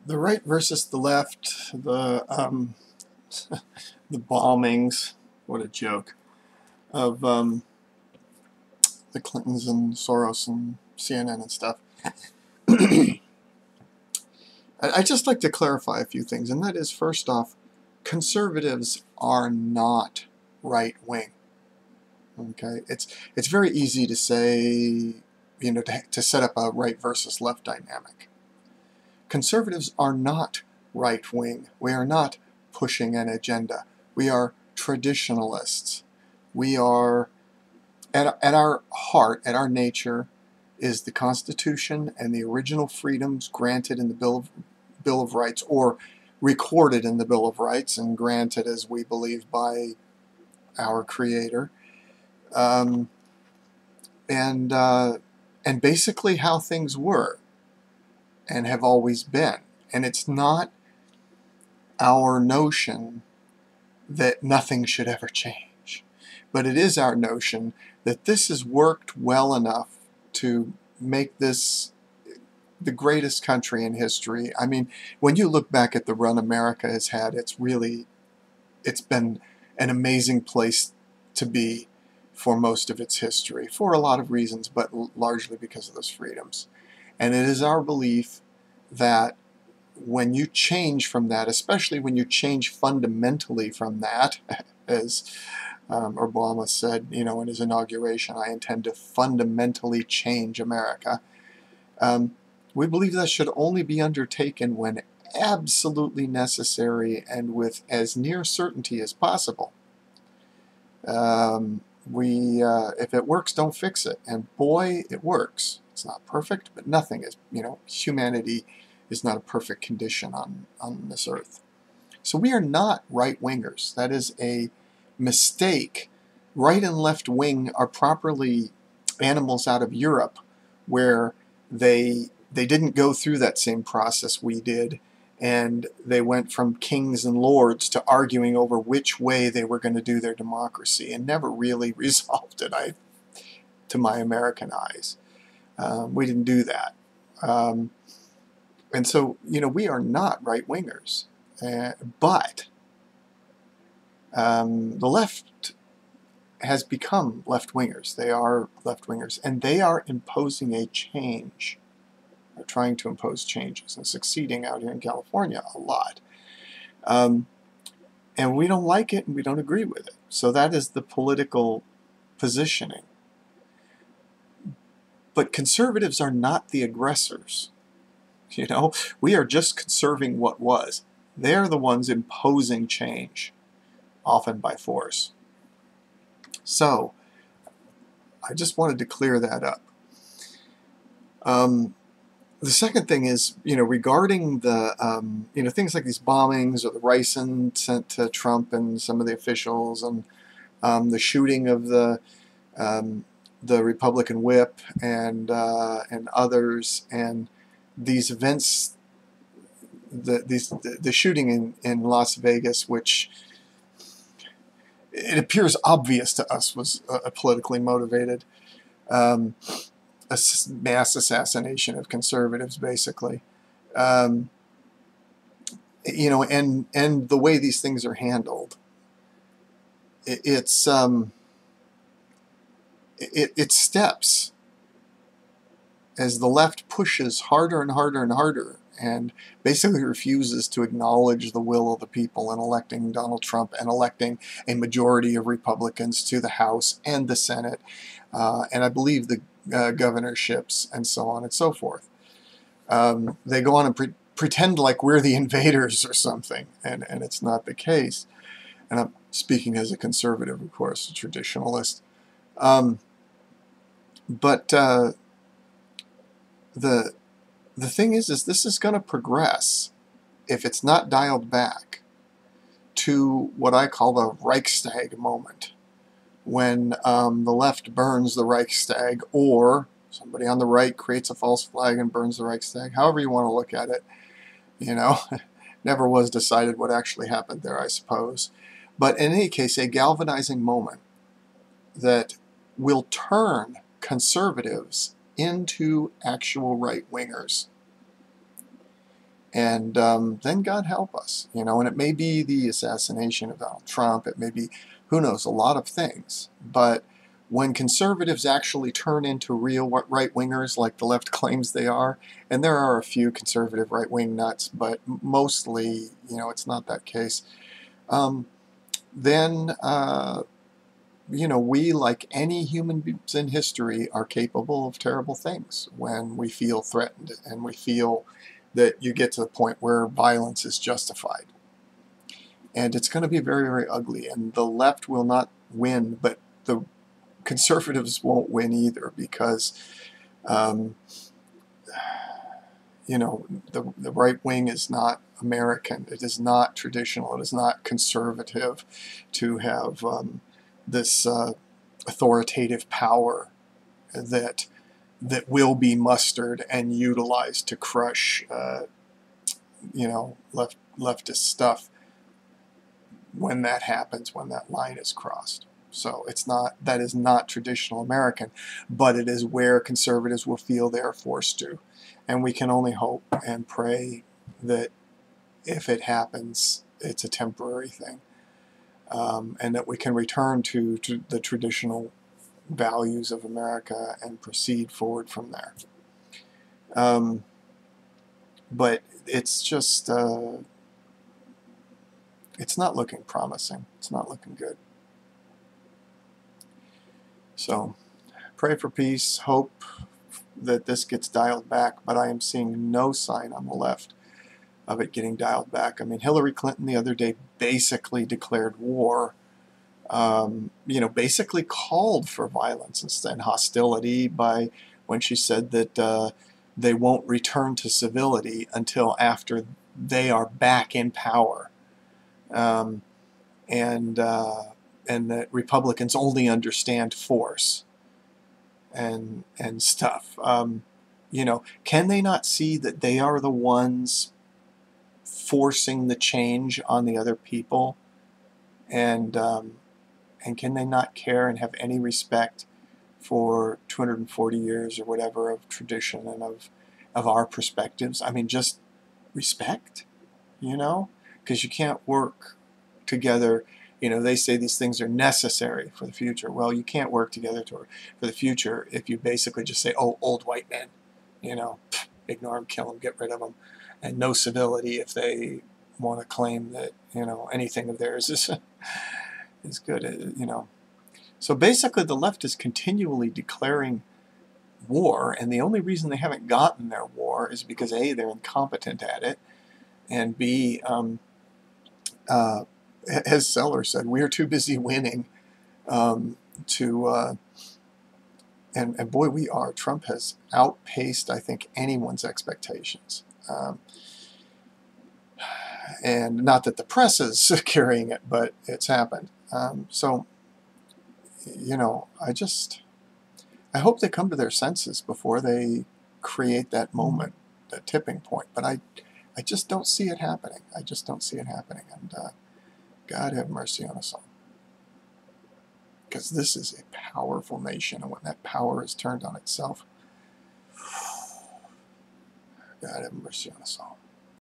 The right versus the left, the bombings, what a joke, of the Clintons and Soros and CNN and stuff. I'd just like to clarify a few things, and that is, first off, conservatives are not right wing. Okay, it's very easy to say, to set up a right versus left dynamic. Conservatives are not right wing. We are not pushing an agenda. We are traditionalists. We are, at our heart, at our nature, is the Constitution and the original freedoms granted in the Bill of Rights, or recorded in the Bill of Rights and granted, as we believe, by our Creator, um, and and basically how things were and have always been. And it's not our notion that nothing should ever change, but it is our notion that this has worked well enough to make this the greatest country in history. I mean, when you look back at the run America has had, it's been an amazing place to be for most of its history, for a lot of reasons, but largely because of those freedoms. And it is our belief that when you change from that, especially when you change fundamentally from that, as Obama said, in his inauguration, I intend to fundamentally change America. We believe that should only be undertaken when absolutely necessary and with as near certainty as possible. If it works, don't fix it. And boy, it works. It's not perfect, but nothing is, humanity is not a perfect condition on this earth. So we are not right-wingers. That is a mistake. Right and left wing are properly animals out of Europe, where they didn't go through that same process we did, and they went from kings and lords to arguing over which way they were going to do their democracy, and never really resolved it, to my American eyes. We didn't do that. And so, we are not right-wingers. But the left has become left-wingers. They are left-wingers, and they are imposing a change. They're trying to impose changes and succeeding out here in California a lot. And we don't like it, and we don't agree with it. So that is the political positioning. But conservatives are not the aggressors. We are just conserving what was. They're the ones imposing change, often by force. So, I just wanted to clear that up. The second thing is, regarding the, things like these bombings or the ricin sent to Trump and some of the officials, and the shooting of the Republican whip and others, and these events, the shooting in Las Vegas, which it appears obvious to us was politically motivated. A mass assassination of conservatives, basically. And the way these things are handled, it steps as the left pushes harder and harder and harder, and basically refuses to acknowledge the will of the people in electing Donald Trump and electing a majority of Republicans to the House and the Senate, and I believe the governorships, and so on and so forth. They go on and pretend like we're the invaders or something, and it's not the case. And I'm speaking as a conservative, of course, a traditionalist. But the thing is this is going to progress, if it's not dialed back, to what I call the Reichstag moment, when the left burns the Reichstag, or somebody on the right creates a false flag and burns the Reichstag. However you want to look at it, never was decided what actually happened there, I suppose. But in any case, a galvanizing moment that will turn conservatives into actual right-wingers. And then God help us, you know, and it may be the assassination of Donald Trump, it may be, who knows, a lot of things. But when conservatives actually turn into real right-wingers like the left claims they are, and there are a few conservative right-wing nuts, but mostly, you know, it's not that case, then, you know, we, like any human beings in history, are capable of terrible things when we feel threatened and we feel that you get to the point where violence is justified. And it's going to be very, very ugly. And the left will not win, but the conservatives won't win either, because, um, you know, the right wing is not American. It is not traditional. It is not conservative to have this authoritative power that will be mustered and utilized to crush, you know, leftist stuff when that happens, when that line is crossed. So it's not, that is not traditional American, but it is where conservatives will feel they are forced to. And we can only hope and pray that if it happens, it's a temporary thing, and that we can return to the traditional values of America and proceed forward from there. But it's just, it's not looking promising. It's not looking good. So pray for peace, hope that this gets dialed back, but I am seeing no sign on the left of it getting dialed back. I mean, Hillary Clinton the other day basically declared war, you know, basically called for violence and hostility by when she said that they won't return to civility until after they are back in power, and that Republicans only understand force and stuff. You know, can they not see that they are the ones forcing the change on the other people? And can they not care and have any respect for 240 years or whatever of tradition and of our perspectives? I mean, just respect, you know, because you can't work together. You know, they say these things are necessary for the future. Well, you can't work together for the future if you basically just say, oh, old white men, you know, ignore them, kill them, get rid of them, and no civility if they want to claim that, you know, anything of theirs is good, you know. So basically the left is continually declaring war, and the only reason they haven't gotten their war is because A, they're incompetent at it, and B, as Seller said, we are too busy winning to, and boy, we are. Trump has outpaced, I think, anyone's expectations. And not that the press is carrying it, but it's happened. So, you know, I hope they come to their senses before they create that moment, that tipping point. But I just don't see it happening. I just don't see it happening. And God have mercy on us all. Because this is a powerful nation, and when that power is turned on itself, God have mercy on us all.